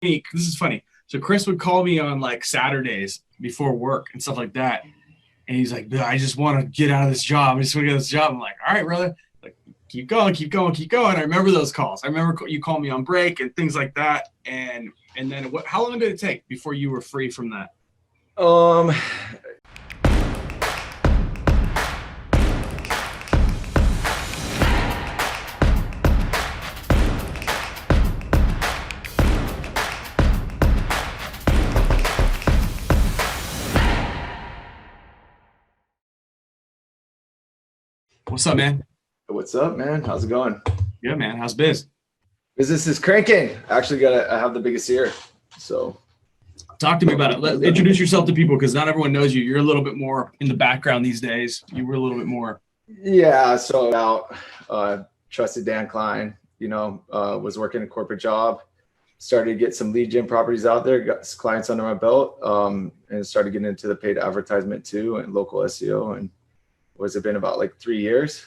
me, this is funny. So Kris would call me on like Saturdays before work and stuff like that. And he's like, I just want to get out of this job. I just want to get out of this job. I'm like, all right, brother. Like, keep going, keep going, keep going. I remember those calls. I remember you called me on break and things like that. And then how long did it take before you were free from that? Um, What's up, man? what's up, man? How's it going? Yeah, man. How's biz? Business is cranking. I have the biggest year. So Talk to me about it. Introduce yourself to people because not everyone knows you. You're a little bit more in the background these days. You were a little bit more. yeah, so about trusted Dan Klein, was working a corporate job, started to get some lead gen properties out there, got some clients under my belt, and started getting into the paid advertisement too and local SEO. And what's it been about like 3 years?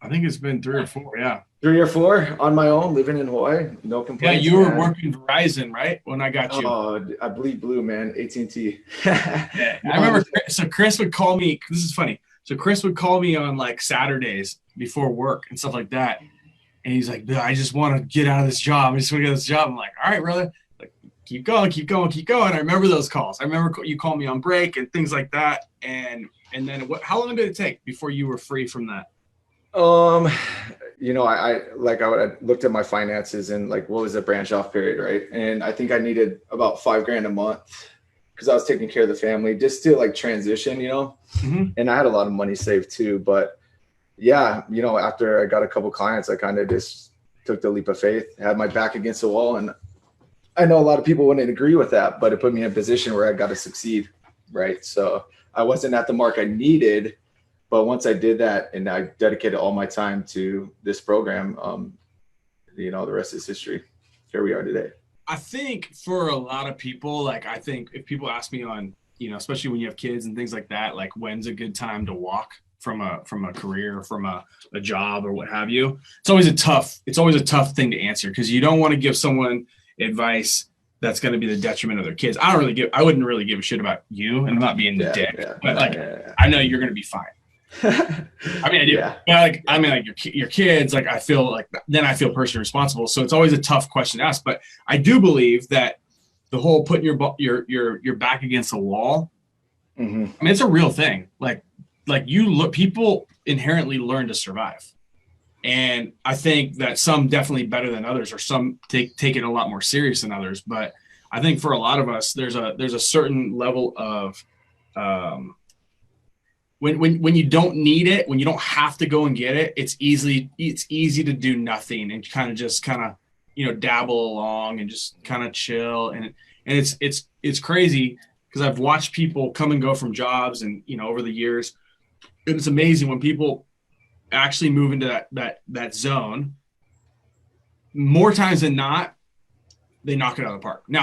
I think it's been 3 or 4. Yeah. 3 or 4 on my own, living in Hawaii. No complaints. Yeah, you were working Verizon, right? When I got you. Oh, I bleed blue, man. AT&T. Yeah, I remember. So Kris would call me. This is funny. So Kris would call me on like Saturdays before work and stuff like that. And he's like, I just want to get out of this job. I just want to get out of this job. I'm like, all right, brother. Like, keep going, keep going, keep going. I remember those calls. I remember you called me on break and things like that. And then how long did it take before you were free from that? I looked at my finances and like, what was the branch off period, right? And I think I needed about $5,000 a month because I was taking care of the family just to like transition, Mm-hmm. And I had a lot of money saved too. But yeah, after I got a couple clients, I kind of just took the leap of faith, had my back against the wall. And I know a lot of people wouldn't agree with that, but it put me in a position where I got to succeed, right? So I wasn't at the mark I needed. But once I did that and I dedicated all my time to this program, the rest is history. Here we are today. I think for a lot of people, like I think if people ask me on, especially when you have kids and things like that, like when's a good time to walk from a career or from a job or what have you, it's always a tough thing to answer because you don't want to give someone advice that's going to be the detriment of their kids. I wouldn't really give a shit about you, and I'm not being the dick, but I know you're going to be fine. I mean, I do. Yeah. Your kids, like I feel personally responsible. So it's always a tough question to ask. But I do believe that the whole putting your back against the wall, mm-hmm. I mean, it's a real thing. People inherently learn to survive. And I think that some definitely better than others, or some take it a lot more serious than others. But I think for a lot of us, there's a certain level of, when you don't need it, when you don't have to go and get it, it's easy to do nothing and kind of dabble along and just kind of chill. And it's crazy because I've watched people come and go from jobs and, over the years. And it's amazing when people actually move into that zone, more times than not, they knock it out of the park. Now,